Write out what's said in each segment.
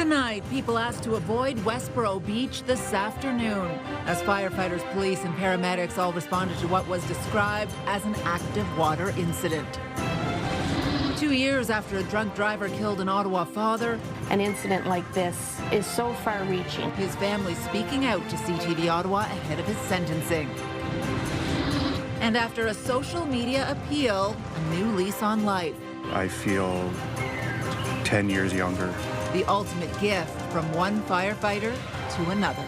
Tonight, people asked to avoid Westboro Beach this afternoon as firefighters, police and paramedics all responded to what was described as an active water incident. 2 years after a drunk driver killed an Ottawa father, an incident like this is so far-reaching. His family speaking out to CTV Ottawa ahead of his sentencing. And after a social media appeal, a new lease on life. I feel 10 years younger. The ultimate gift from one firefighter to another.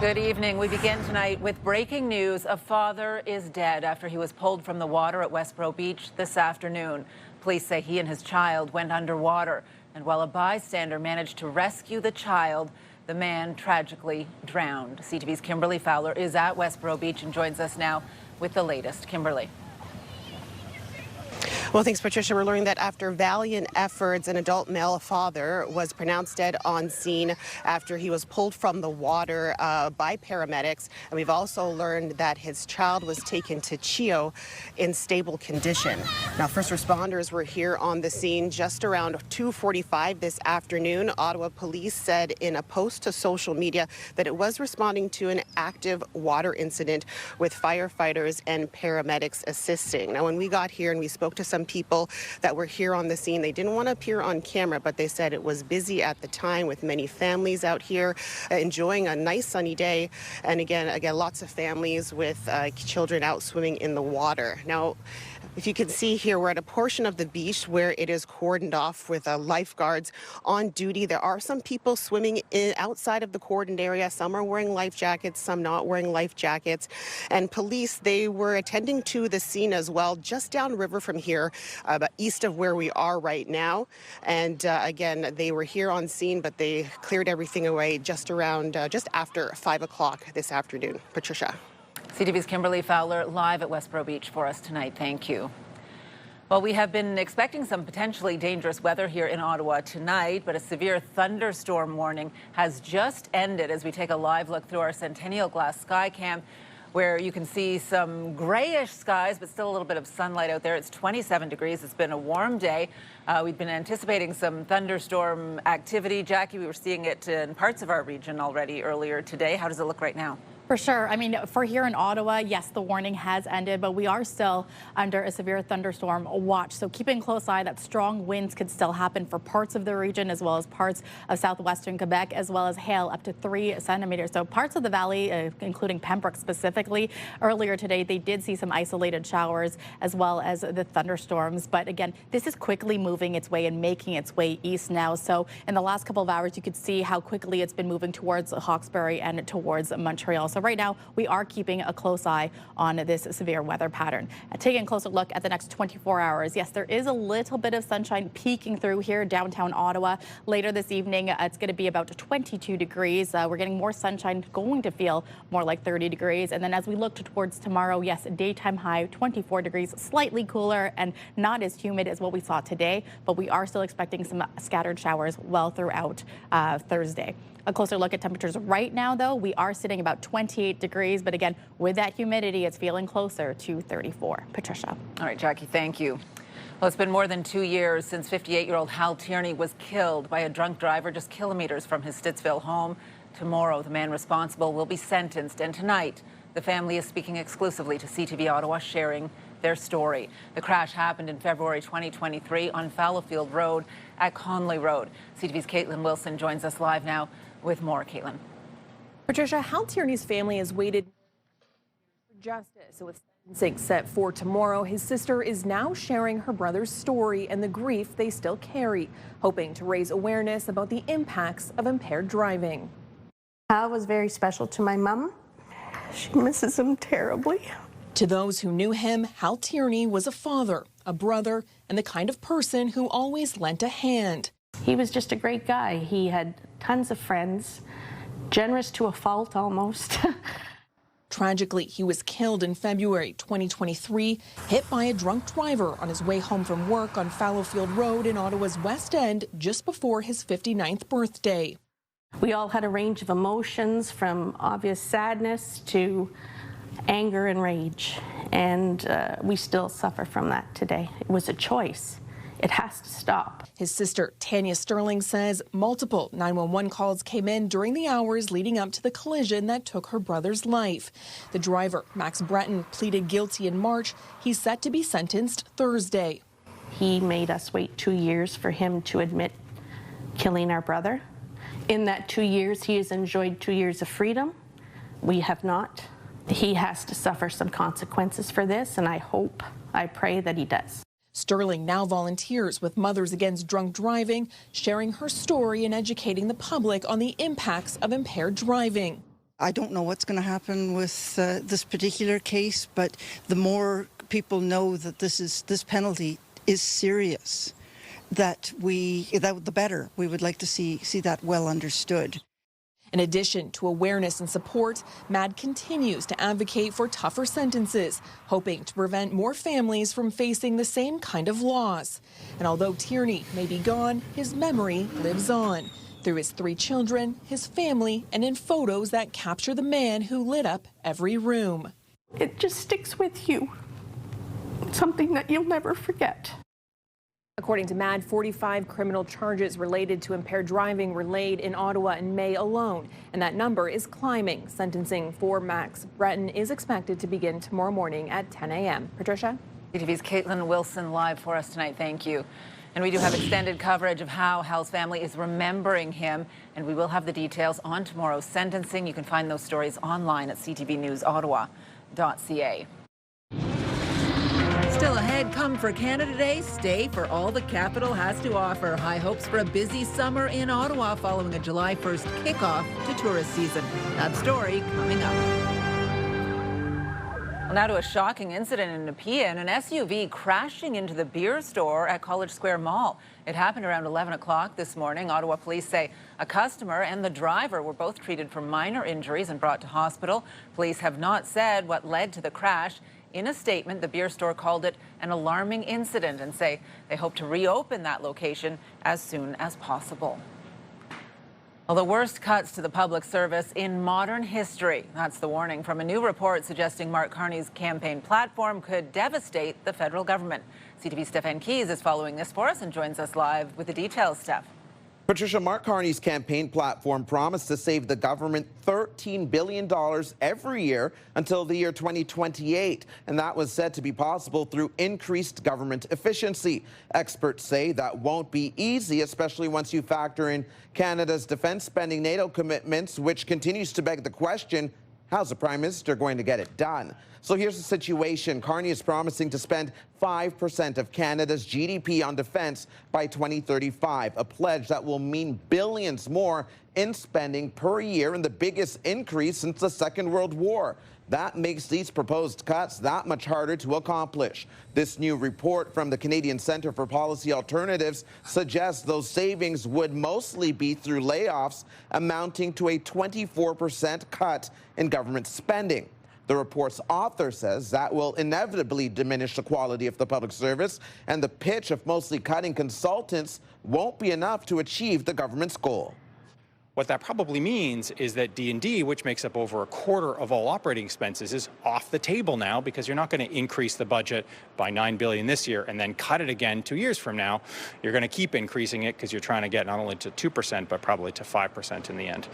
Good evening. We begin tonight with breaking news. A father is dead after he was pulled from the water at Westboro Beach this afternoon. Police say he and his child went underwater, and while a bystander managed to rescue the child, the man tragically drowned. CTV's Kimberly Fowler is at Westboro Beach and joins us now with the latest. Kimberly. Well, thanks, Patricia. We're learning that after valiant efforts, an adult male father was pronounced dead on scene after he was pulled from the water by paramedics. And we've also learned that his child was taken to CHEO in stable condition. Now, first responders were here on the scene just around 2:45 this afternoon. Ottawa police said in a post to social media that it was responding to an active water incident with firefighters and paramedics assisting. Now, when we got here and we spoke to some people that were here on the scene, they didn't want to appear on camera, but they said it was busy at the time with many families out here enjoying a nice sunny day. And again, lots of families with children out swimming in the water. Now, if you can see here, we're at a portion of the beach where it is cordoned off with lifeguards on duty. There are some people swimming outside of the cordoned area. Some are wearing life jackets, some not wearing life jackets. And police, they were attending to the scene as well, just downriver from here, but east of where we are right now. And again, they were here on scene, but they cleared everything away just after 5 o'clock this afternoon. Patricia. CTV's Kimberly Fowler live at Westboro Beach for us tonight. Thank you. Well, we have been expecting some potentially dangerous weather here in Ottawa tonight, but a severe thunderstorm warning has just ended as we take a live look through our Centennial Glass sky cam, where you can see some grayish skies, but still a little bit of sunlight out there. It's 27 degrees. It's been a warm day. We've been anticipating some thunderstorm activity. Jackie, we were seeing it in parts of our region already earlier today. How does it look right now? For sure. I mean, for here in Ottawa, yes, the warning has ended, but we are still under a severe thunderstorm watch. So keeping a close eye that strong winds could still happen for parts of the region, as well as parts of southwestern Quebec, as well as hail up to 3 centimeters. So parts of the valley, including Pembroke specifically, earlier today, they did see some isolated showers as well as the thunderstorms. But again, this is quickly moving its way and making its way east now. So in the last couple of hours, you could see how quickly it's been moving towards Hawkesbury and towards Montreal. So right now, we are keeping a close eye on this severe weather pattern. Taking a closer look at the next 24 hours, yes, there is a little bit of sunshine peeking through here downtown Ottawa. Later this evening, it's going to be about 22 degrees. We're getting more sunshine, going to feel more like 30 degrees. And then as we look towards tomorrow, yes, daytime high, 24 degrees, slightly cooler and not as humid as what we saw today, but we are still expecting some scattered showers well throughout Thursday. A closer look at temperatures right now, though, we are sitting about 28 degrees. But again, with that humidity, it's feeling closer to 34. Patricia. All right, Jackie, thank you. Well, it's been more than 2 years since 58-year-old Hal Tierney was killed by a drunk driver just kilometers from his Stittsville home. Tomorrow, the man responsible will be sentenced. And tonight, the family is speaking exclusively to CTV Ottawa, sharing their story. The crash happened in February 2023 on Fallowfield Road at Conley Road. CTV's Caitlin Wilson joins us live now with more. Caitlin. Patricia, Hal Tierney's family has waited for justice. With sentencing set for tomorrow, his sister is now sharing her brother's story and the grief they still carry, hoping to raise awareness about the impacts of impaired driving. Hal was very special to my mom. She misses him terribly. To those who knew him, Hal Tierney was a father, a brother, and the kind of person who always lent a hand. He was just a great guy. He had tons of friends, generous to a fault almost. Tragically, he was killed in February 2023, hit by a drunk driver on his way home from work on Fallowfield Road in Ottawa's West End just before his 59th birthday. We all had a range of emotions, from obvious sadness to anger and rage, and we still suffer from that today. It was a choice. It has to stop. His sister, Tanya Sterling, says multiple 911 calls came in during the hours leading up to the collision that took her brother's life. The driver, Max Breton, pleaded guilty in March. He's set to be sentenced Thursday. He made us wait 2 years for him to admit killing our brother. In that 2 years, he has enjoyed 2 years of freedom. We have not. He has to suffer some consequences for this, and I pray that he does. Sterling now volunteers with Mothers Against Drunk Driving, sharing her story and educating the public on the impacts of impaired driving. I don't know what's going to happen with this particular case, but the more people know that this penalty is serious, the better. We would like to see that well understood. In addition to awareness and support, MAD continues to advocate for tougher sentences, hoping to prevent more families from facing the same kind of loss. And although Tierney may be gone, his memory lives on through his 3 children, his family, and in photos that capture the man who lit up every room. It just sticks with you. It's something that you'll never forget. According to MAD, 45 criminal charges related to impaired driving were laid in Ottawa in May alone, and that number is climbing. Sentencing for Max Breton is expected to begin tomorrow morning at 10 a.m. Patricia? CTV's Caitlin Wilson live for us tonight. Thank you. And we do have extended coverage of how Hal's family is remembering him, and we will have the details on tomorrow's sentencing. You can find those stories online at ctvnewsottawa.ca. Still ahead, come for Canada Day, stay for all the capital has to offer. High hopes for a busy summer in Ottawa following a July 1st kickoff to tourist season. That story coming up. Well, now to a shocking incident in Nepean, an SUV crashing into the beer store at College Square Mall. It happened around 11 o'clock this morning. Ottawa police say a customer and the driver were both treated for minor injuries and brought to hospital. Police have not said what led to the crash. In a statement, the beer store called it an alarming incident and say they hope to reopen that location as soon as possible. Well, the worst cuts to the public service in modern history. That's the warning from a new report suggesting Mark Carney's campaign platform could devastate the federal government. CTV's Stephen Keys is following this for us and joins us live with the details. Steph. Patricia, Mark Carney's campaign platform promised to save the government $13 billion every year until the year 2028, and that was said to be possible through increased government efficiency. Experts say that won't be easy, especially once you factor in Canada's defense spending, NATO commitments, which continues to beg the question, how's the Prime Minister going to get it done? So here's the situation. Carney is promising to spend 5% of Canada's GDP on defense by 2035, a pledge that will mean billions more in spending per year and the biggest increase since the Second World War. That makes these proposed cuts that much harder to accomplish. This new report from the Canadian Centre for Policy Alternatives suggests those savings would mostly be through layoffs, amounting to a 24% cut in government spending. The report's author says that will inevitably diminish the quality of the public service, and the pitch of mostly cutting consultants won't be enough to achieve the government's goal. What that probably means is that D&D, which makes up over a quarter of all operating expenses, is off the table now because you're not going to increase the budget by $9 billion this year and then cut it again 2 years from now. You're going to keep increasing it because you're trying to get not only to 2%, but probably to 5% in the end.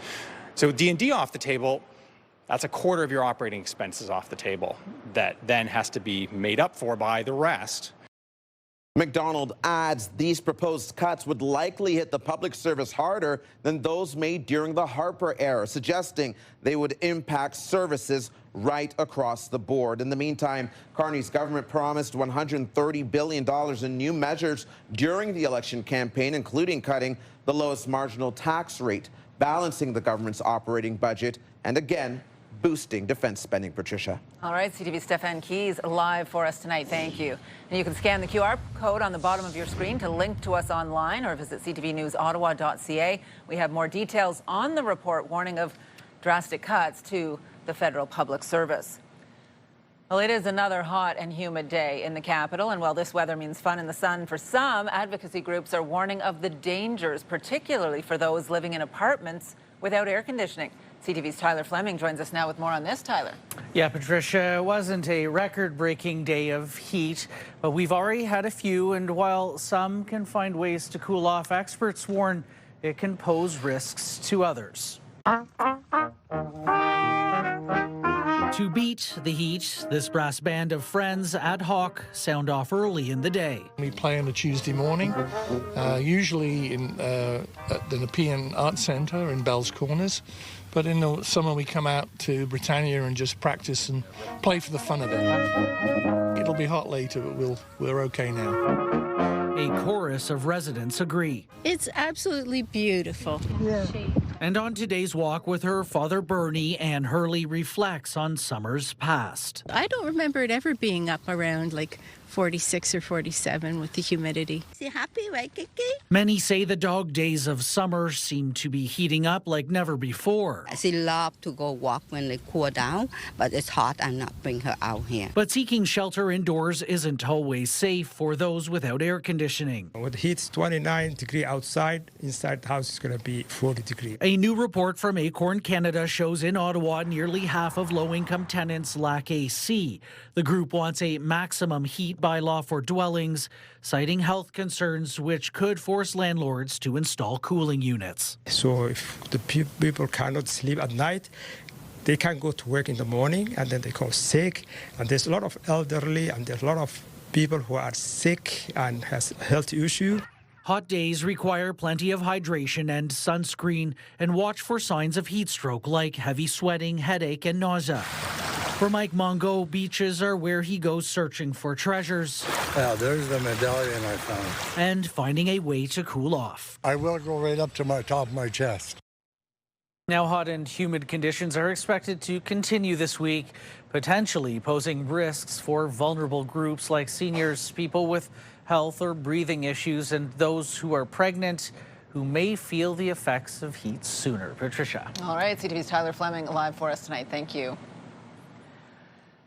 So D&D off the table, that's a quarter of your operating expenses off the table that then has to be made up for by the rest. McDonald adds these proposed cuts would likely hit the public service harder than those made during the Harper era, suggesting they would impact services right across the board. In the meantime, Carney's government promised $130 billion in new measures during the election campaign, including cutting the lowest marginal tax rate, balancing the government's operating budget, and again, boosting defense spending. Patricia. All right, CTV Stephen Keys live for us tonight. Thank you. And you can scan the QR code on the bottom of your screen to link to us online or visit ctvnewsottawa.ca. We have more details on the report warning of drastic cuts to the federal public service. Well, it is another hot and humid day in the capital, and while this weather means fun in the sun for some, advocacy groups are warning of the dangers, particularly for those living in apartments without air conditioning. CTV's Tyler Fleming joins us now with more on this. Tyler. Yeah, Patricia, it wasn't a record-breaking day of heat, but we've already had a few, and while some can find ways to cool off, experts warn it can pose risks to others. To beat the heat, this brass band of friends ad hoc sound off early in the day. We play on a Tuesday morning, usually at the Nepean Arts Centre in Bell's Corners. But in the summer we come out to Britannia and just practice and play for the fun of it. It'll be hot later, but we're okay now. A chorus of residents agree. It's absolutely beautiful. Yeah. And on today's walk with her father Bernie, Ann Hurley reflects on summers past. I don't remember it ever being up around like 46 or 47 with the humidity. Is he happy, right, Kiki? Many say the dog days of summer seem to be heating up like never before. She loves to go walk when they cool down, but it's hot. I'm not bring her out here. But seeking shelter indoors isn't always safe for those without air conditioning. With the heat's 29 degrees outside, inside the house is going to be 40 degrees. A new report from Acorn Canada shows in Ottawa nearly half of low-income tenants lack AC. The group wants a maximum heat bylaw for dwellings, citing health concerns which could force landlords to install cooling units. So if the people cannot sleep at night, they can go to work in the morning and then they call sick. And there's a lot of elderly and there's a lot of people who are sick and has health issue. Hot days require plenty of hydration and sunscreen, and watch for signs of heat stroke like heavy sweating, headache, and nausea. For Mike Mongo, beaches are where he goes searching for treasures. Yeah, there's the medallion I found. And finding a way to cool off. I will go right up to my top of my chest. Now, hot and humid conditions are expected to continue this week, potentially posing risks for vulnerable groups like seniors, people with health or breathing issues, and those who are pregnant who may feel the effects of heat sooner. Patricia. All right, CTV's Tyler Fleming live for us tonight. Thank you.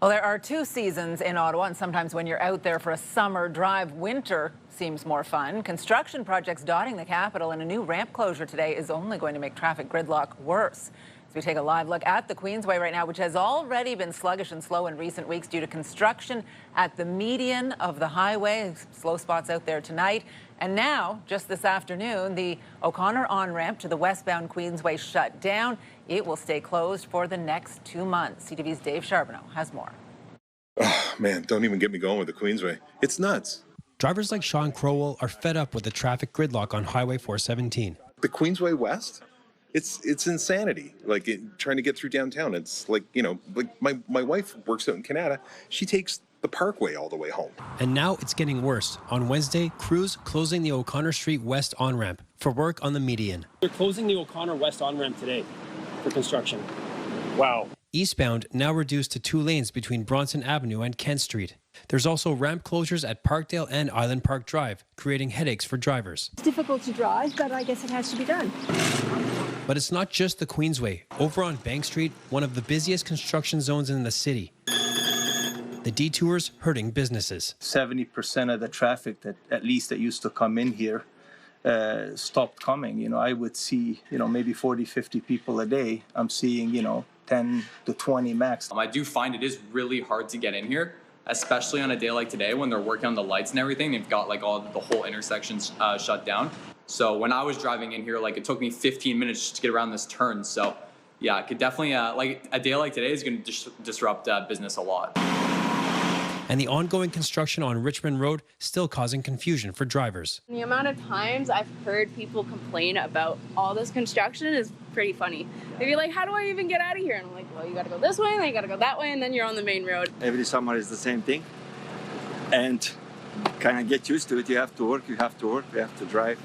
Well, there are two seasons in Ottawa, and sometimes when you're out there for a summer drive, winter seems more fun. Construction projects dotting the capital, and a new ramp closure today is only going to make traffic gridlock worse. As we take a live look at the Queensway right now, which has already been sluggish and slow in recent weeks due to construction at the median of the highway. Slow spots out there tonight. And now, just this afternoon, the O'Connor on-ramp to the westbound Queensway shut down. It will stay closed for the next 2 months. CTV's Dave Charbonneau has more. Oh, man, don't even get me going with the Queensway. It's nuts. Drivers like Sean Crowell are fed up with the traffic gridlock on Highway 417. The Queensway West? It's insanity. Like trying to get through downtown. It's like, you know, like my wife works out in Canada. She takes the Parkway all the way home. And now it's getting worse. On Wednesday, crews closing the O'Connor Street West on-ramp for work on the median. They're closing the O'Connor West on-ramp today for construction. Wow. Eastbound now reduced to 2 lanes between Bronson Avenue and Kent Street. There's also ramp closures at Parkdale and Island Park Drive, creating headaches for drivers. It's difficult to drive, but I guess it has to be done. But it's not just the Queensway. Over on Bank Street, one of the busiest construction zones in the city, the detours hurting businesses. 70% of the traffic that used to come in here stopped coming. You know, I would see, maybe 40, 50 people a day. I'm seeing, 10 to 20 max. I do find it is really hard to get in here, especially on a day like today when they're working on the lights and everything. They've got like the whole intersections shut down. So when I was driving in here, like it took me 15 minutes just to get around this turn. So yeah, it could definitely, like a day like today is going to disrupt business a lot. And the ongoing construction on Richmond Road still causing confusion for drivers. The amount of times I've heard people complain about all this construction is pretty funny. They'd be like, how do I even get out of here? And I'm like, well, you got to go this way, and then you got to go that way, and then you're on the main road. Every summer is the same thing. And kind of get used to it. You have to work, you have to drive.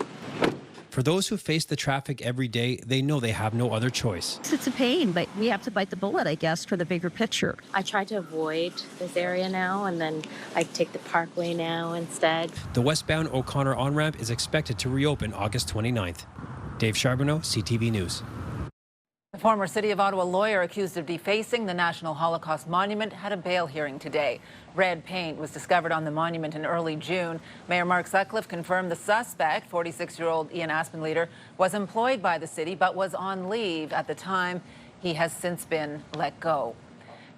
For those who face the traffic every day, they know they have no other choice. It's a pain, but we have to bite the bullet, I guess, for the bigger picture. I try to avoid this area now, and then I take the Parkway now instead. The westbound O'Connor on-ramp is expected to reopen August 29th. Dave Charbonneau, CTV News. The former City of Ottawa lawyer accused of defacing the National Holocaust Monument had a bail hearing today. Red paint was discovered on the monument in early June. Mayor Mark Sutcliffe confirmed the suspect, 46-year-old Ian Aspenleader, was employed by the city but was on leave at the time. He has since been let go.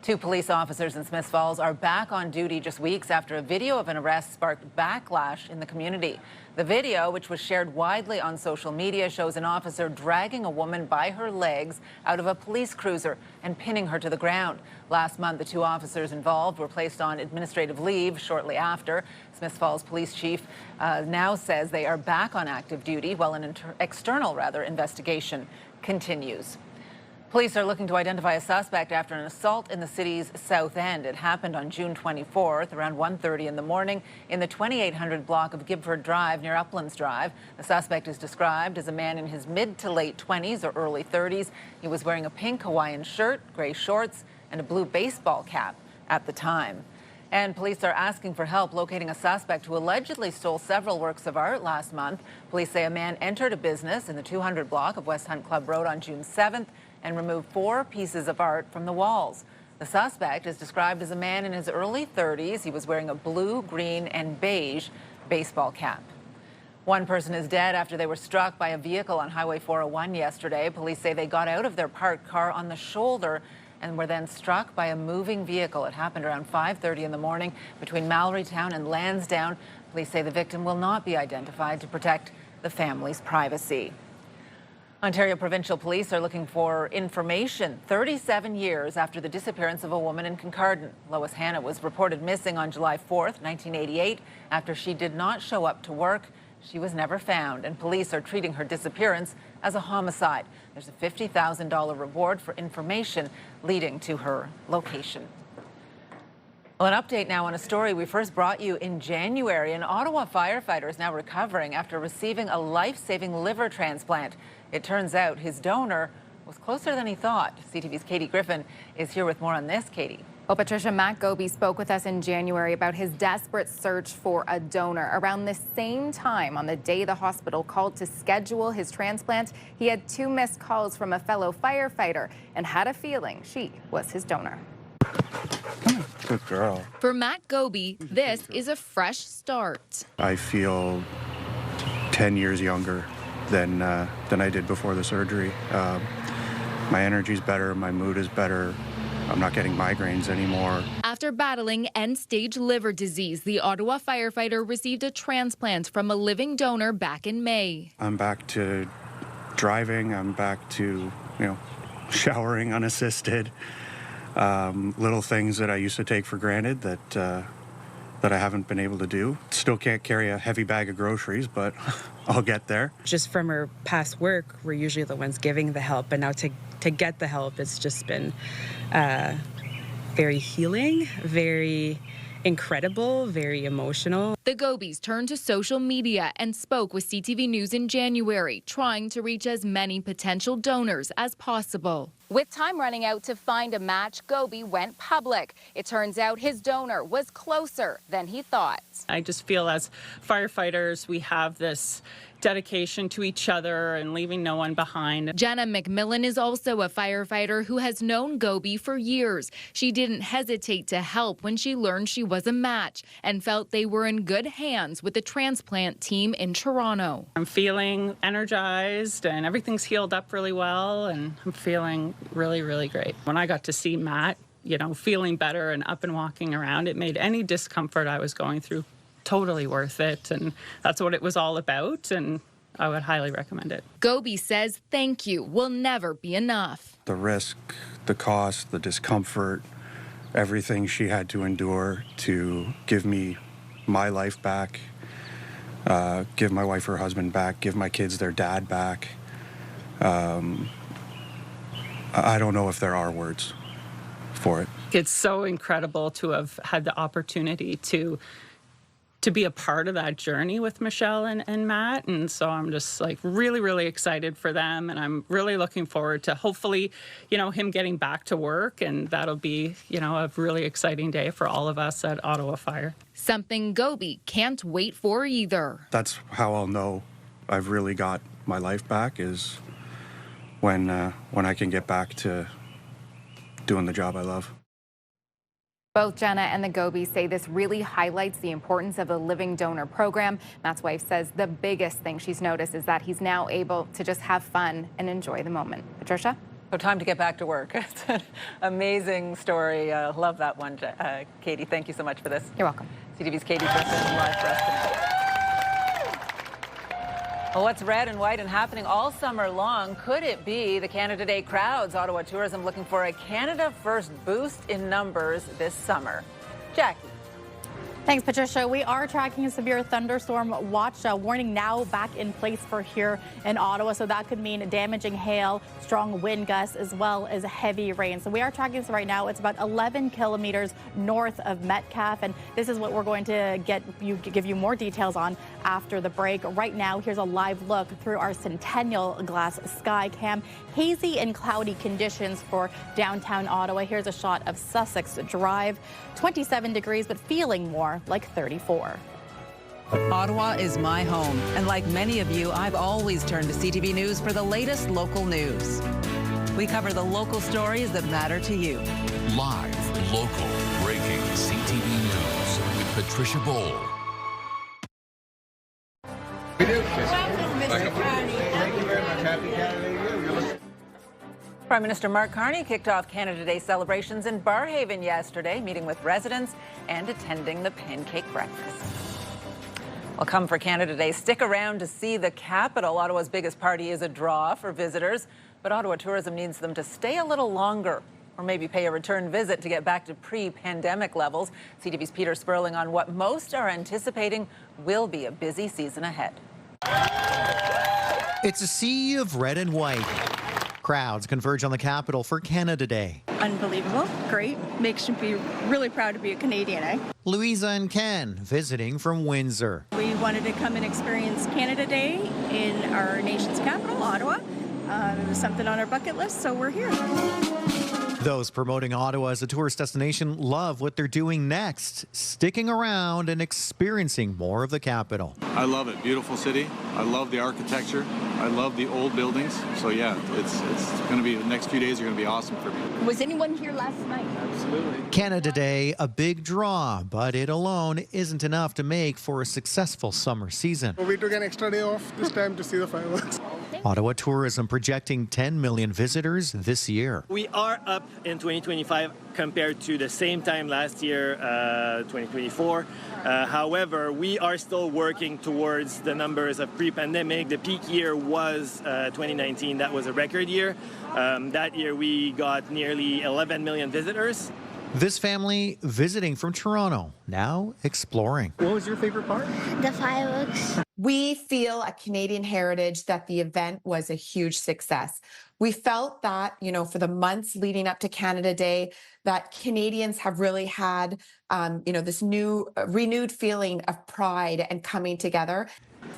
2 police officers in Smiths Falls are back on duty just weeks after a video of an arrest sparked backlash in the community. The video, which was shared widely on social media, shows an officer dragging a woman by her legs out of a police cruiser and pinning her to the ground. Last month, the 2 officers involved were placed on administrative leave shortly after. Smiths Falls Police Chief now says they are back on active duty while an external investigation continues. Police are looking to identify a suspect after an assault in the city's South End. It happened on June 24th around 1:30 in the morning in the 2800 block of Gibford Drive near Uplands Drive. The suspect is described as a man in his mid to late 20s or early 30s. He was wearing a pink Hawaiian shirt, gray shorts, and a blue baseball cap at the time. And police are asking for help locating a suspect who allegedly stole several works of art last month. Police say a man entered a business in the 200 block of West Hunt Club Road on June 7th and removed 4 pieces of art from the walls. The suspect is described as a man in his early 30s. He was wearing a blue, green, and beige baseball cap. 1 person is dead after they were struck by a vehicle on Highway 401 yesterday. Police say they got out of their parked car on the shoulder and were then struck by a moving vehicle. It happened around 5:30 in the morning between Mallorytown and Lansdowne. Police say the victim will not be identified to protect the family's privacy. Ontario Provincial Police are looking for information 37 years after the disappearance of a woman in Kincardine. Lois Hanna was reported missing on July 4th, 1988, after she did not show up to work. She was never found, and police are treating her disappearance as a homicide. There's a $50,000 reward for information leading to her location. Well, an update now on a story we first brought you in January. An Ottawa firefighter is now recovering after receiving a life-saving liver transplant. It turns out his donor was closer than he thought. CTV's Katie Griffin is here with more on this. Katie. Well, Patricia, Matt Goby spoke with us in January about his desperate search for a donor. Around the same time, on the day the hospital called to schedule his transplant, he had 2 missed calls from a fellow firefighter and had a feeling she was his donor. Good girl. For Matt Goby, this is a fresh start. I feel 10 years younger than I did before the surgery. My energy's better, my mood is better. I'm not getting migraines anymore. After battling end-stage liver disease, the Ottawa firefighter received a transplant from a living donor back in May. I'm back to driving. I'm back to, showering unassisted. Little things that I used to take for granted that I haven't been able to do. Still can't carry a heavy bag of groceries, but I'll get there. Just from our past work, we're usually the ones giving the help, and now to get the help, it's just been very healing, very incredible, very emotional. The Gobys turned to social media and spoke with CTV News in January, trying to reach as many potential donors as possible. With time running out to find a match, Goby went public. It turns out his donor was closer than he thought. I just feel as firefighters, we have this dedication to each other and leaving no one behind. Jenna McMillan is also a firefighter who has known Goby for years. She didn't hesitate to help when she learned she was a match and felt they were in good hands with the transplant team in Toronto. I'm feeling energized and everything's healed up really well, and I'm feeling really, really great. When I got to see Matt, feeling better and up and walking around, it made any discomfort I was going through totally worth it, and that's what it was all about, and I would highly recommend it. Goby says thank you will never be enough. The risk, the cost, the discomfort, everything she had to endure to give me my life back, give my wife her husband back, give my kids their dad back. I don't know if there are words for it. It's so incredible to have had the opportunity to be a part of that journey with Michelle and Matt. And so I'm just really, really excited for them. And I'm really looking forward to hopefully, him getting back to work. And that'll be, a really exciting day for all of us at Ottawa Fire. Something Goby can't wait for either. That's how I'll know I've really got my life back, is when I can get back to doing the job I love. Both Jenna and the Gobys say this really highlights the importance of the living donor program. Matt's wife says the biggest thing she's noticed is that he's now able to just have fun and enjoy the moment. Patricia? So time to get back to work. It's an amazing story. Love that one, Katie. Thank you so much for this. You're welcome. CTV's Katie Griffin live for us tonight. Well, what's red and white and happening all summer long? Could it be the Canada Day crowds? Ottawa Tourism looking for a Canada First boost in numbers this summer. Jackie. Thanks, Patricia. We are tracking a severe thunderstorm watch warning now back in place for here in Ottawa. So that could mean damaging hail, strong wind gusts, as well as heavy rain. So we are tracking this right now. It's about 11 kilometers north of Metcalfe. And this is what we're going to give you more details on after the break. Right now, here's a live look through our Centennial Glass Sky Cam. Hazy and cloudy conditions for downtown Ottawa. Here's a shot of Sussex Drive. 27 degrees, but feeling more like 34. Ottawa is my home, and like many of you, I've always turned to CTV News for the latest local news. We cover the local stories that matter to you. Live, local, breaking CTV News with Patricia Bowl. Thank you very much. Happy Canada Day. Prime Minister Mark Carney kicked off Canada Day celebrations in Barrhaven yesterday, meeting with residents and attending the pancake breakfast. Well, come for Canada Day. Stick around to see the capital. Ottawa's biggest party is a draw for visitors, but Ottawa Tourism needs them to stay a little longer or maybe pay a return visit to get back to pre-pandemic levels. CTV's Peter Sperling on what most are anticipating will be a busy season ahead. It's a sea of red and white. Crowds converge on the capital for Canada Day. Unbelievable. Great. Makes you be really proud to be a Canadian, eh? Louisa and Ken visiting from Windsor. We wanted to come and experience Canada Day in our nation's capital, Ottawa. It was something on our bucket list, so we're here. Those promoting Ottawa as a tourist destination love what they're doing next, sticking around and experiencing more of the capital. I love it. Beautiful city. I love the architecture. I love the old buildings. So yeah, it's going to be, the next few days are going to be awesome for me. Was anyone here last night? Absolutely. Canada Day, a big draw, but it alone isn't enough to make for a successful summer season. We took an extra day off this time to see the fireworks. Ottawa Tourism projecting 10 million visitors this year. We are up in 2025 compared to the same time last year, 2024. However, we are still working towards the numbers of pre-pandemic. The peak year was 2019. That was a record year. That year we got nearly 11 million visitors. This family visiting from Toronto, now exploring. What was your favorite part? The fireworks. We feel at Canadian Heritage that the event was a huge success. We felt that, for the months leading up to Canada Day, that Canadians have really had, this new renewed feeling of pride and coming together.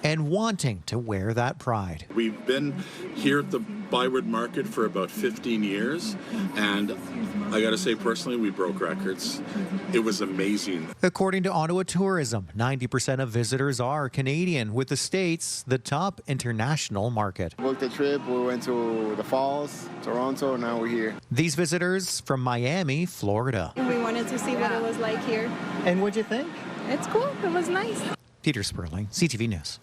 And wanting to wear that pride. We've been here at the Byward Market for about 15 years, and I got to say personally, we broke records. It was amazing. According to Ottawa Tourism, 90% of visitors are Canadian, with the States the top international market. Booked a trip, we went to the Falls, Toronto, now we're here. These visitors from Miami, Florida. We wanted to see what it was like here. And what'd you think? It's cool. It was nice. Peter Sperling, CTV News.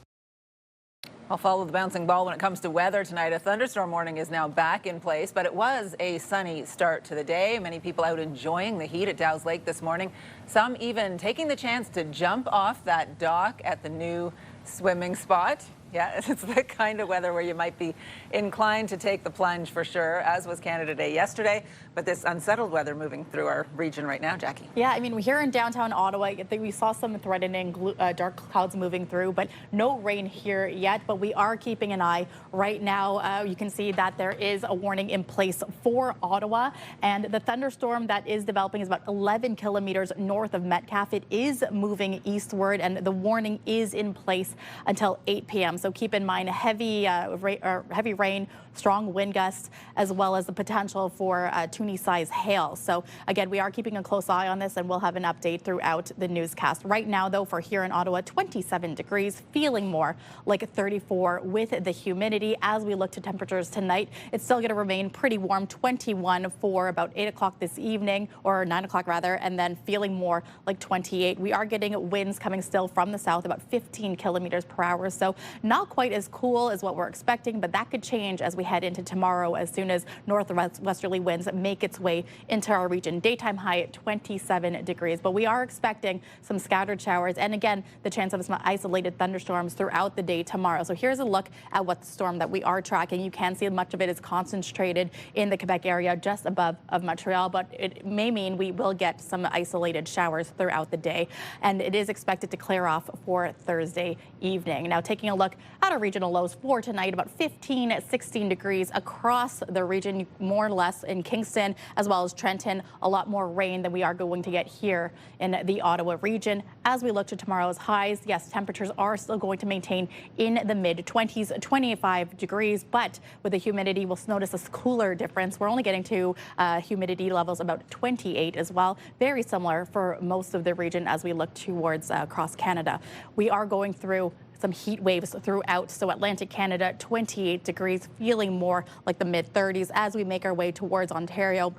I'll follow the bouncing ball when it comes to weather tonight. A thunderstorm warning is now back in place, but it was a sunny start to the day. Many people out enjoying the heat at Dow's Lake this morning. Some even taking the chance to jump off that dock at the new swimming spot. Yeah, it's the kind of weather where you might be inclined to take the plunge for sure, as was Canada Day yesterday. But this unsettled weather moving through our region right now, Jackie. Yeah, I mean, here in downtown Ottawa, I think we saw some threatening dark clouds moving through, but no rain here yet. But we are keeping an eye right now. You can see that there is a warning in place for Ottawa. And the thunderstorm that is developing is about 11 kilometers north of Metcalfe. It is moving eastward, and the warning is in place until 8 p.m. So keep in mind heavy rain, strong wind gusts, as well as the potential for Toonie-size hail. So again, we are keeping a close eye on this, and we'll have an update throughout the newscast. Right now, though, for here in Ottawa, 27 degrees, feeling more like 34 with the humidity. As we look to temperatures tonight, it's still going to remain pretty warm, 21 for about 8 o'clock this evening, or 9 o'clock rather, and then feeling more like 28. We are getting winds coming still from the south, about 15 kilometers per hour. So not quite as cool as what we're expecting, but that could change as we head into tomorrow as soon as northwesterly winds make its way into our region. Daytime high at 27 degrees, but we are expecting some scattered showers and again the chance of some isolated thunderstorms throughout the day tomorrow. So here's a look at what the storm that we are tracking. You can see much of it is concentrated in the Quebec area just above of Montreal, but it may mean we will get some isolated showers throughout the day, and it is expected to clear off for Thursday evening. Now taking a look at our regional lows for tonight, about 16 degrees across the region, more or less in Kingston as well as Trenton. A lot more rain than we are going to get here in the Ottawa region. As we look to tomorrow's highs, yes, temperatures are still going to maintain in the mid-20s, 25 degrees, but with the humidity, we'll notice a cooler difference. We're only getting to humidity levels about 28 as well. Very similar for most of the region as we look towards across Canada. We are going through some heat waves throughout. So Atlantic Canada, 28 degrees, feeling more like the mid-30s as we make our way towards Ontario.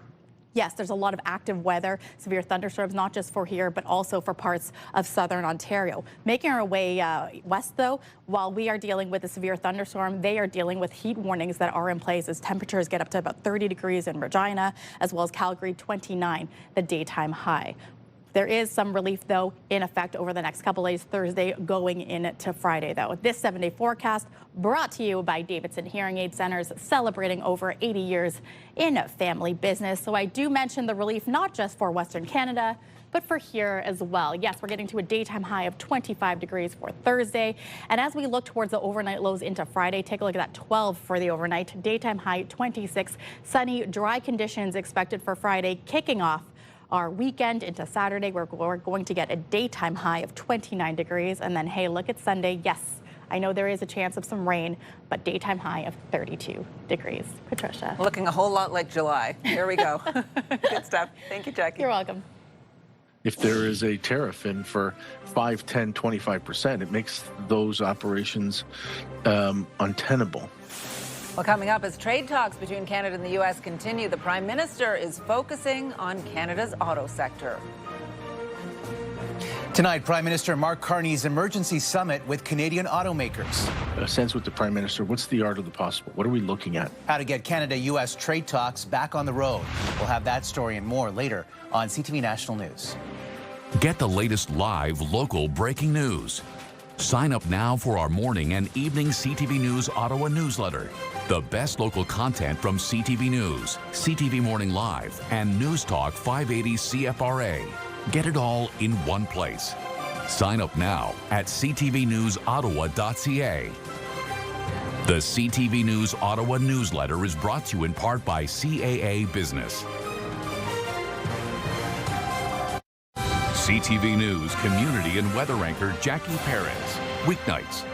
Yes, there's a lot of active weather, severe thunderstorms, not just for here, but also for parts of southern Ontario. Making our way west, though, while we are dealing with a severe thunderstorm, they are dealing with heat warnings that are in place as temperatures get up to about 30 degrees in Regina, as well as Calgary, 29, the daytime high. There is some relief, though, in effect over the next couple days, Thursday going into Friday, though. This 7-day forecast brought to you by Davidson Hearing Aid Centers, celebrating over 80 years in family business. So I do mention the relief not just for Western Canada, but for here as well. Yes, we're getting to a daytime high of 25 degrees for Thursday. And as we look towards the overnight lows into Friday, take a look at that 12 for the overnight. Daytime high 26. Sunny, dry conditions expected for Friday, kicking off our weekend into Saturday. We're going to get a daytime high of 29 degrees. And then, hey, look at Sunday. Yes, I know there is a chance of some rain, but daytime high of 32 degrees. Patricia. Looking a whole lot like July. Here we go. Good stuff. Thank you, Jackie. You're welcome. If there is a tariff in for 5, 10, 25%, it makes those operations untenable. Well, coming up, as trade talks between Canada and the U.S. continue, the Prime Minister is focusing on Canada's auto sector. Tonight, Prime Minister Mark Carney's emergency summit with Canadian automakers. A sense with the Prime Minister, what's the art of the possible? What are we looking at? How to get Canada-U.S. trade talks back on the road. We'll have that story and more later on CTV National News. Get the latest live local breaking news. Sign up now for our morning and evening CTV News Ottawa newsletter. The best local content from CTV News, CTV Morning Live, and News Talk 580 CFRA. Get it all in one place. Sign up now at ctvnewsottawa.ca. The CTV News Ottawa newsletter is brought to you in part by CAA Business. CTV News community and weather anchor Jackie Perez. Weeknights.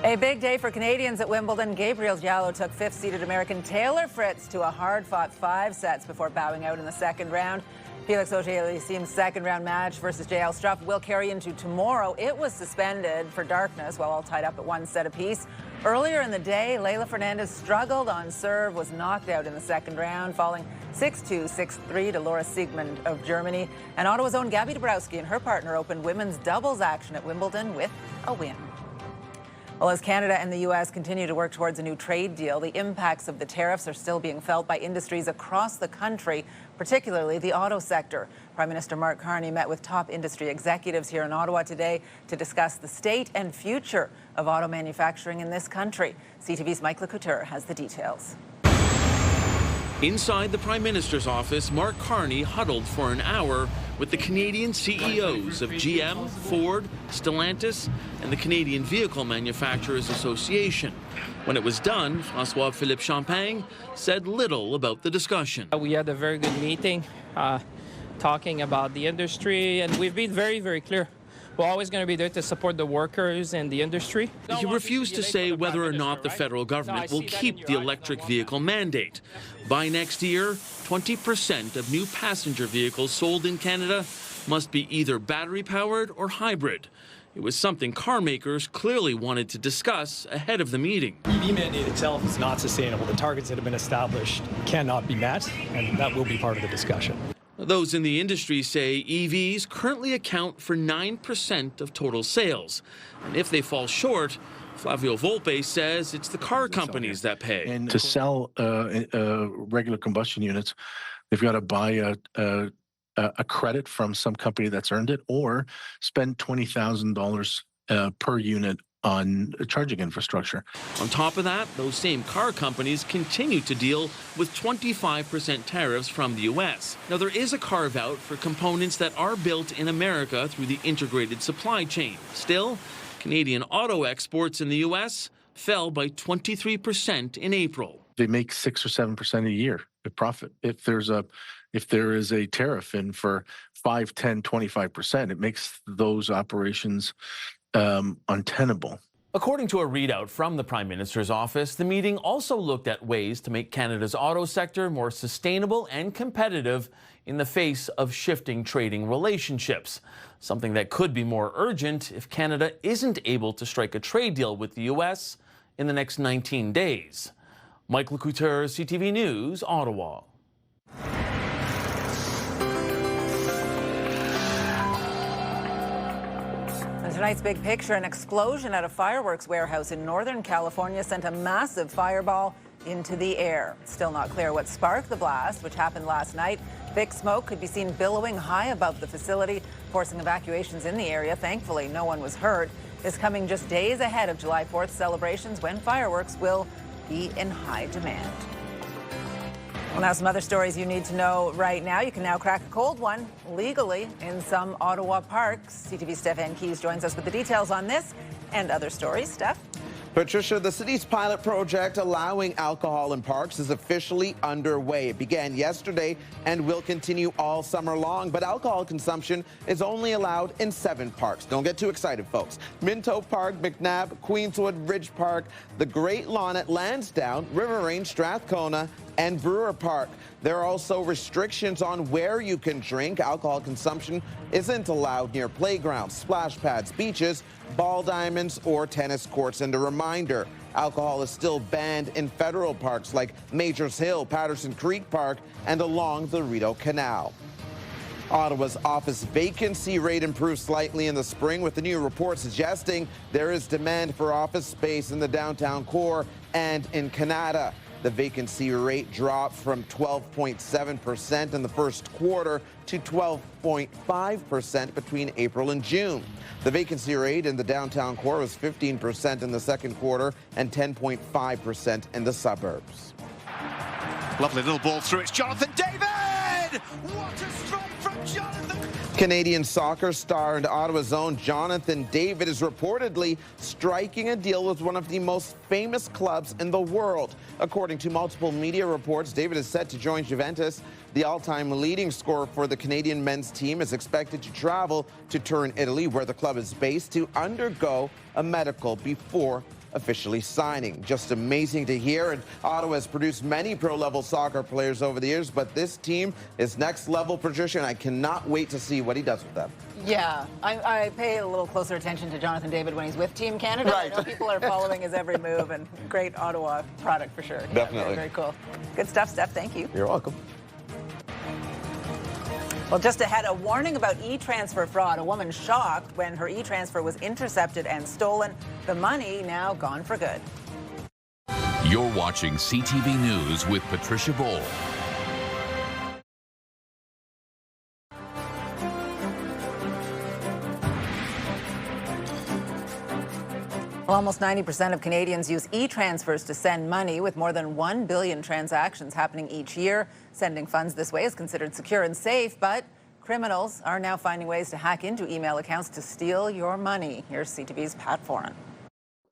A big day for Canadians at Wimbledon. Gabriel Diallo took fifth-seeded American Taylor Fritz to a hard-fought 5 sets before bowing out in the second round. Felix Auger-Aliassime's second-round match versus J.L. Struff will carry into tomorrow. It was suspended for darkness while all tied up at 1 set apiece. Earlier in the day, Leylah Fernandez struggled on serve, was knocked out in the second round, falling 6-2, 6-3 to Laura Siegmund of Germany. And Ottawa's own Gabby Dabrowski and her partner opened women's doubles action at Wimbledon with a win. Well, as Canada and the U.S. continue to work towards a new trade deal, the impacts of the tariffs are still being felt by industries across the country, particularly the auto sector. Prime Minister Mark Carney met with top industry executives here in Ottawa today to discuss the state and future of auto manufacturing in this country. CTV's Mike Lecouture has the details. Inside the Prime Minister's office, Mark Carney huddled for an hour with the Canadian CEOs of GM, Ford, Stellantis, and the Canadian Vehicle Manufacturers Association. When it was done, François-Philippe Champagne said little about the discussion. We had a very good meeting talking about the industry, and we've been very, very clear. We're always going to be there to support the workers and the industry. He refused to say whether or not the federal government will keep the electric vehicle mandate. By next year, 20% of new passenger vehicles sold in Canada must be either battery-powered or hybrid. It was something car makers clearly wanted to discuss ahead of the meeting. EV mandate itself is not sustainable. The targets that have been established cannot be met, and that will be part of the discussion. Those in the industry say EVs currently account for 9% of total sales. And if they fall short, Flavio Volpe says it's the car companies that pay. And to sell regular combustion units, they've got to buy a credit from some company that's earned it, or spend $20,000 per unit on charging infrastructure. On top of that, those same car companies continue to deal with 25% tariffs from the U.S. Now, there is a carve-out for components that are built in America through the integrated supply chain. Still, Canadian auto exports in the U.S. fell by 23% in April. They make 6 or 7% a year of profit. If there is a tariff in for 5, 10, 25%, it makes those operations untenable. According to a readout from the Prime Minister's office, the meeting also looked at ways to make Canada's auto sector more sustainable and competitive in the face of shifting trading relationships, something that could be more urgent if Canada isn't able to strike a trade deal with the U.S. in the next 19 days. Mike Lecouteur, CTV News, Ottawa. Tonight's big picture, an explosion at a fireworks warehouse in Northern California sent a massive fireball into the air. It's still not clear what sparked the blast, which happened last night. Thick smoke could be seen billowing high above the facility, forcing evacuations in the area. Thankfully, no one was hurt. This coming just days ahead of July 4th celebrations, when fireworks will be in high demand. Well, now some other stories you need to know right now. You can now crack a cold one legally in some Ottawa parks. CTV's Steph Keys joins us with the details on this and other stories. Steph? Patricia, the city's pilot project allowing alcohol in parks is officially underway. It began yesterday and will continue all summer long, but alcohol consumption is only allowed in 7 parks. Don't get too excited, folks. Minto Park, McNabb, Queenswood, Ridge Park, the Great Lawn at Lansdowne, River Range, Strathcona, and Brewer Park. There are also restrictions on where you can drink. Alcohol consumption isn't allowed near playgrounds, splash pads, beaches, ball diamonds, or tennis courts. And a reminder, alcohol is still banned in federal parks like Majors Hill, Patterson Creek Park, and along the Rideau Canal. Ottawa's office vacancy rate improved slightly in the spring, with the new report suggesting there is demand for office space in the downtown core and in Canada. The vacancy rate dropped from 12.7% in the first quarter to 12.5% between April and June. The vacancy rate in the downtown core was 15% in the second quarter and 10.5% in the suburbs. Lovely little ball through. It's Jonathan David! What a strike from Jonathan! Canadian soccer star and Ottawa's own Jonathan David is reportedly striking a deal with one of the most famous clubs in the world. According to multiple media reports, David is set to join Juventus. The all-time leading scorer for the Canadian men's team is expected to travel to Turin, Italy, where the club is based, to undergo a medical before officially signing. Just amazing to hear. And Ottawa has produced many pro-level soccer players over the years, but this team is next level, Patricia, and I cannot wait to see what he does with them. Yeah, I pay a little closer attention to Jonathan David when he's with Team Canada. Right. I know people are following his every move, and great Ottawa product for sure. Yeah, definitely. Very, very cool. Good stuff, Steph. Thank you. You're welcome. Well, just ahead, a warning about e-transfer fraud. A woman shocked when her e-transfer was intercepted and stolen. The money now gone for good. You're watching CTV News with Patricia Boll. Well, almost 90% of Canadians use e-transfers to send money, with more than 1 billion transactions happening each year. Sending funds this way is considered secure and safe, but criminals are now finding ways to hack into email accounts to steal your money. Here's CTV's Pat Foran.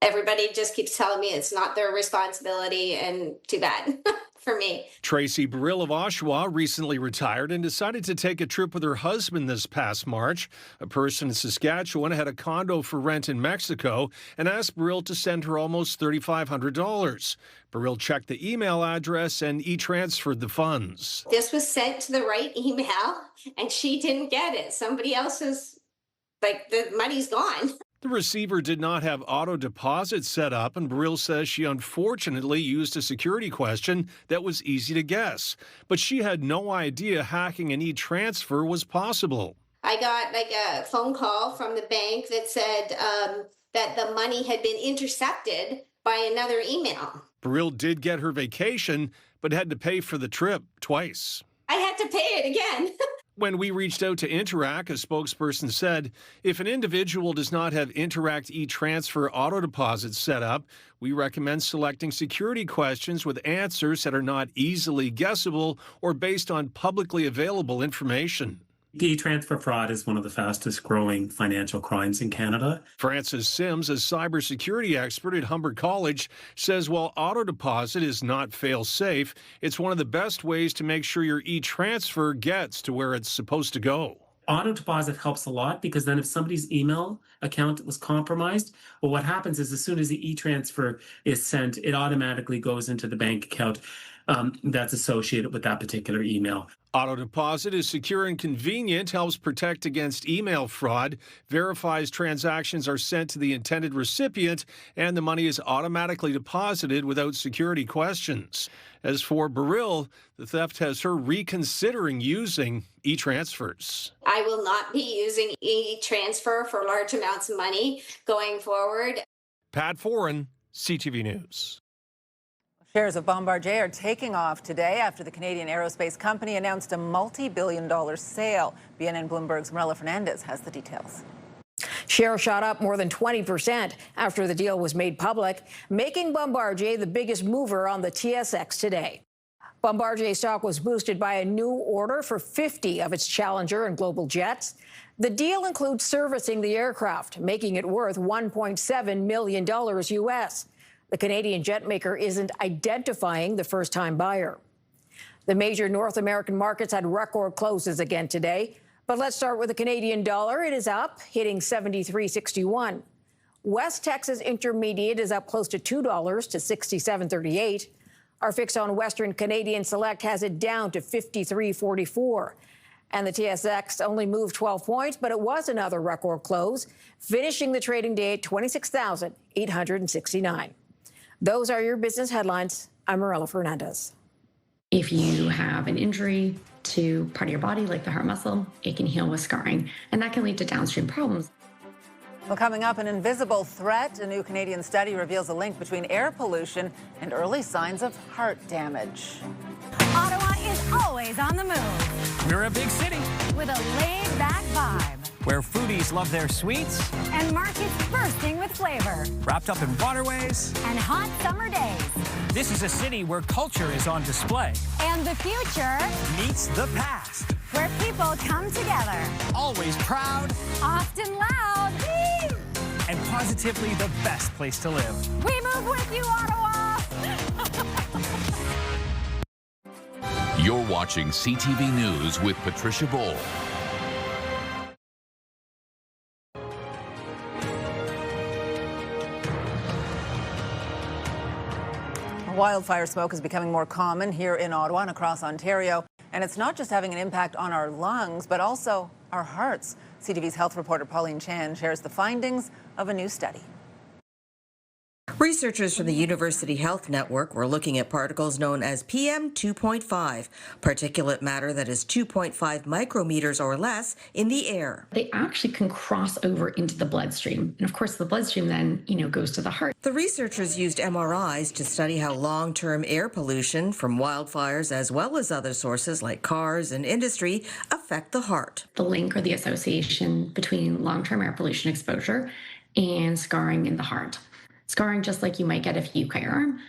Everybody just keeps telling me it's not their responsibility, and too bad for me. Tracy Brill of Oshawa recently retired and decided to take a trip with her husband this past March. A person in Saskatchewan had a condo for rent in Mexico and asked Brill to send her almost $3,500. Brill checked the email address and e-transferred the funds. This was sent to the right email, and she didn't get it. Somebody else's, the money's gone. The receiver did not have auto deposit set up, and Brill says she unfortunately used a security question that was easy to guess. But she had no idea hacking an e-transfer was possible. I got like a phone call from the bank that said that the money had been intercepted by another email. Brill did get her vacation, but had to pay for the trip twice. I had to pay it again. When we reached out to Interac, a spokesperson said, if an individual does not have Interac e-transfer auto deposits set up, we recommend selecting security questions with answers that are not easily guessable or based on publicly available information. E-transfer fraud is one of the fastest growing financial crimes in Canada. Francis Sims, a cybersecurity expert at Humber College, says while auto deposit is not fail-safe, it's one of the best ways to make sure your e-transfer gets to where it's supposed to go. Auto deposit helps a lot because then if somebody's email account was compromised, well, what happens is as soon as the e-transfer is sent, it automatically goes into the bank account that's associated with that particular email. Auto deposit is secure and convenient, helps protect against email fraud, verifies transactions are sent to the intended recipient, and the money is automatically deposited without security questions. As for Brill, the theft has her reconsidering using e-transfers. I will not be using e-transfer for large amounts of money going forward. Pat Foran, CTV News. Shares of Bombardier are taking off today after the Canadian aerospace company announced a multi-billion-dollar sale. BNN Bloomberg's Marilla Fernandez has the details. Shares shot up more than 20% after the deal was made public, making Bombardier the biggest mover on the TSX today. Bombardier stock was boosted by a new order for 50 of its Challenger and Global jets. The deal includes servicing the aircraft, making it worth $1.7 million U.S. The Canadian jet maker isn't identifying the first-time buyer. The major North American markets had record closes again today. But let's start with the Canadian dollar. It is up, hitting 73.61. West Texas Intermediate is up close to $2 to 67.38. Our fix on Western Canadian Select has it down to 53.44. And the TSX only moved 12 points, but it was another record close, finishing the trading day at 26,869. Those are your business headlines. I'm Marilla Fernandez. If you have an injury to part of your body, like the heart muscle, it can heal with scarring, and that can lead to downstream problems. Well, coming up, an invisible threat. A new Canadian study reveals a link between air pollution and early signs of heart damage. Ottawa is always on the move. We're a big city with a laid-back vibe, where foodies love their sweets and markets bursting with flavor, wrapped up in waterways and hot summer days. This is a city where culture is on display. And the future meets the past. Where people come together. Always proud. Often loud. Woo! And positively the best place to live. We move with you, Ottawa! You're watching CTV News with Patricia Bowl. Wildfire smoke is becoming more common here in Ottawa and across Ontario. And it's not just having an impact on our lungs, but also our hearts. CTV's health reporter Pauline Chan shares the findings of a new study. Researchers from the University Health Network were looking at particles known as PM 2.5, particulate matter that is 2.5 micrometers or less in the air. They actually can cross over into the bloodstream. And of course, the bloodstream then, goes to the heart. The researchers used MRIs to study how long-term air pollution from wildfires as well as other sources like cars and industry affect the heart. The link or the association between long-term air pollution exposure and scarring in the heart. Scarring, just like you might get if you cut your arm.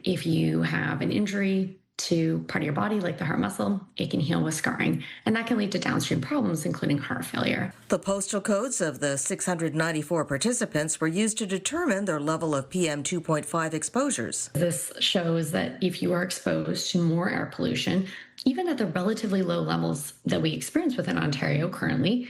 If you have an injury to part of your body, like the heart muscle, it can heal with scarring. And that can lead to downstream problems, including heart failure. The postal codes of the 694 participants were used to determine their level of PM 2.5 exposures. This shows that if you are exposed to more air pollution, even at the relatively low levels that we experience within Ontario currently,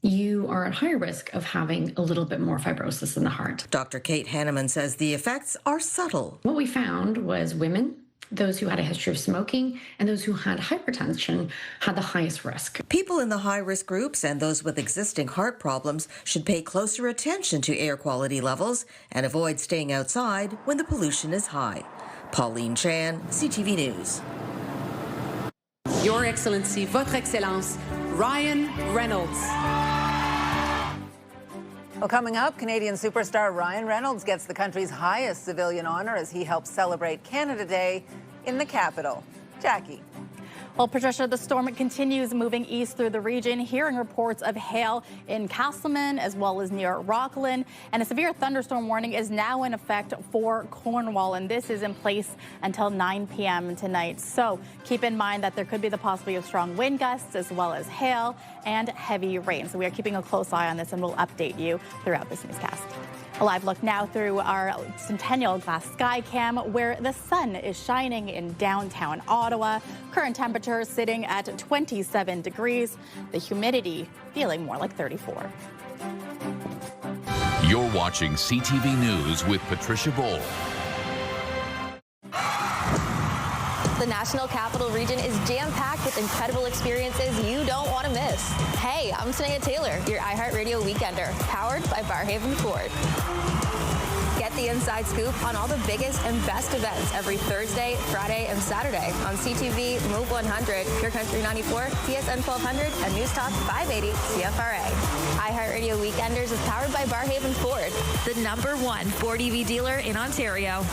you are at higher risk of having a little bit more fibrosis in the heart. Dr. Kate Hanneman says the effects are subtle. What we found was women Those who had a history of smoking and those who had hypertension had the highest risk. People in the high-risk groups and those with existing heart problems should pay closer attention to air quality levels and avoid staying outside when the pollution is high. Pauline Chan, CTV News. Your Excellency, Votre Excellence, Ryan Reynolds. Well, coming up, Canadian superstar Ryan Reynolds gets the country's highest civilian honor as he helps celebrate Canada Day in the capital. Jackie. Well, Patricia, the storm continues moving east through the region, hearing reports of hail in Castleman as well as near Rockland. And a severe thunderstorm warning is now in effect for Cornwall, and this is in place until 9 p.m. tonight. So keep in mind that there could be the possibility of strong wind gusts as well as hail and heavy rain. So we are keeping a close eye on this, and we'll update you throughout this newscast. A live look now through our Centennial Glass Sky Cam, where the sun is shining in downtown Ottawa. Current temperature sitting at 27 degrees. The humidity feeling more like 34. You're watching CTV News with Patricia Bowl. The National Capital Region is jam-packed with incredible experiences you don't want to miss. Hey, I'm Sanaya Taylor, your iHeartRadio Weekender, powered by Barrhaven Ford. Get the inside scoop on all the biggest and best events every Thursday, Friday, and Saturday on CTV, Move 100, Pure Country 94, TSN 1200, and News Talk 580 CFRA. iHeartRadio Weekenders is powered by Barrhaven Ford, the #1 Ford EV dealer in Ontario.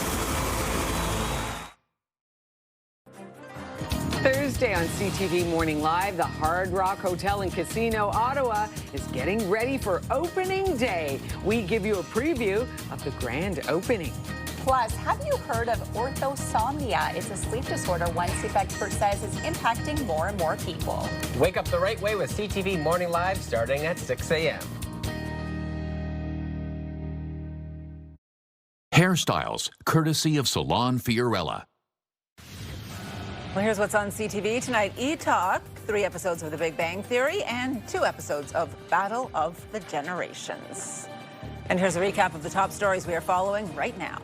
Thursday on CTV Morning Live, the Hard Rock Hotel and Casino Ottawa is getting ready for opening day. We give you a preview of the grand opening. Plus, have you heard of orthosomnia? It's a sleep disorder one sleep expert says is impacting more and more people. Wake up the right way with CTV Morning Live starting at 6 a.m. Hairstyles, courtesy of Salon Fiorella. Well, here's what's on CTV tonight. E-Talk, 3 episodes of The Big Bang Theory, and 2 episodes of Battle of the Generations. And here's a recap of the top stories we are following right now.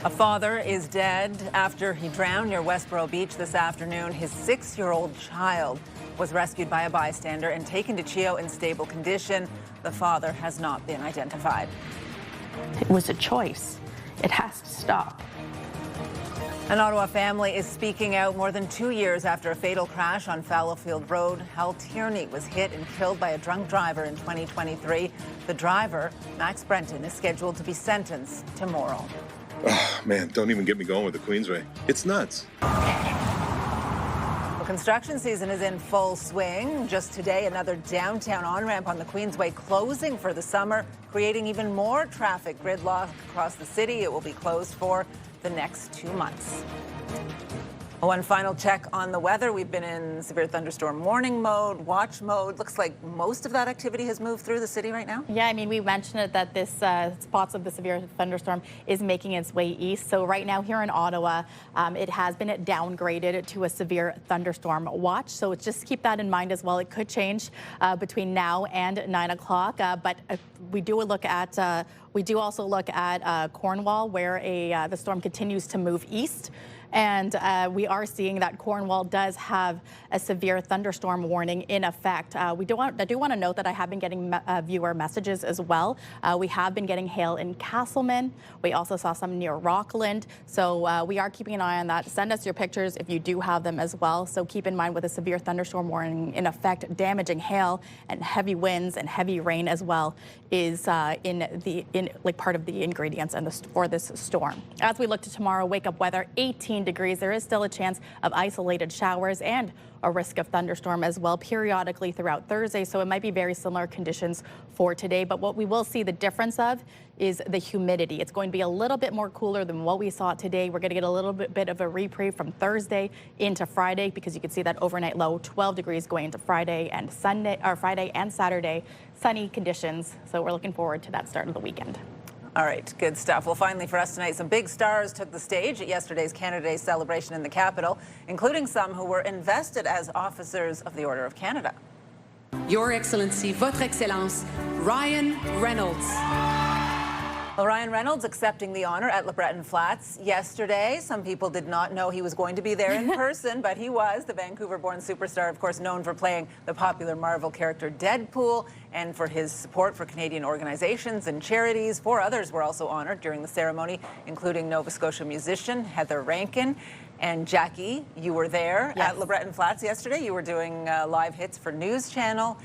A father is dead after he drowned near Westboro Beach this afternoon. His 6-year-old child was rescued by a bystander and taken to CHEO in stable condition. The father has not been identified. It was a choice. It has to stop. An Ottawa family is speaking out more than 2 years after a fatal crash on Fallowfield Road. Hal Tierney was hit and killed by a drunk driver in 2023. The driver, Max Brenton, is scheduled to be sentenced tomorrow. Oh, man, don't even get me going with the Queensway. It's nuts. Well, construction season is in full swing. Just today, another downtown on-ramp on the Queensway closing for the summer, creating even more traffic gridlock across the city. It will be closed for the next 2 months. One final check on the weather. We've been in severe thunderstorm warning mode, watch mode. Looks like most of that activity has moved through the city right now. Yeah, I mean, we mentioned it that this spots of the severe thunderstorm is making its way east. So right now here in Ottawa, it has been downgraded to a severe thunderstorm watch. So just keep that in mind as well. It could change between now and 9 o'clock. But we do look at we do also look at Cornwall, where the storm continues to move east. And we are seeing that Cornwall does have a severe thunderstorm warning in effect. I do want to note that I have been getting viewer messages as well. We have been getting hail in Castleman. We also saw some near Rockland. So we are keeping an eye on that. Send us your pictures if you do have them as well. So keep in mind, with a severe thunderstorm warning in effect, damaging hail and heavy winds and heavy rain as well is in part of the ingredients for this storm. As we look to tomorrow, wake up weather, 18 degrees. There is still a chance of isolated showers and a risk of thunderstorm as well periodically throughout Thursday. So it might be very similar conditions for today. But what we will see the difference of is the humidity. It's going to be a little bit more cooler than what we saw today. We're going to get a little bit of a reprieve from Thursday into Friday, because you can see that overnight low 12 degrees going into Friday and Friday and Saturday, sunny conditions. So we're looking forward to that start of the weekend. All right, good stuff. Well, finally for us tonight, some big stars took the stage at yesterday's Canada Day celebration in the capital, including some who were invested as officers of the Order of Canada. Your Excellency, Votre Excellence, Ryan Reynolds. Well, Ryan Reynolds accepting the honor at LeBreton Flats yesterday. Some people did not know he was going to be there in person, but he was. The Vancouver-born superstar, of course, known for playing the popular Marvel character Deadpool and for his support for Canadian organizations and charities. 4 others were also honored during the ceremony, including Nova Scotia musician Heather Rankin. And Jackie, you were there at LeBreton Flats yesterday. You were doing live hits for News Channel.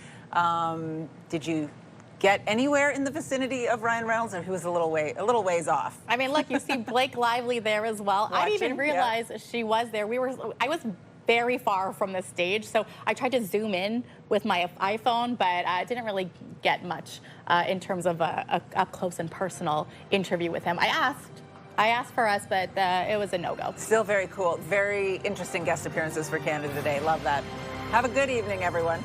Did you get anywhere in the vicinity of Ryan Reynolds, or he was a little ways off? I mean, look, you see Blake Lively there as well. I didn't even realize she was there. I was very far from the stage, so I tried to zoom in with my iPhone, but I didn't really get much in terms of a up close and personal interview with him. I asked for us, but it was a no-go. Still very cool. Very interesting guest appearances for Canada today. Love that. Have a good evening, everyone.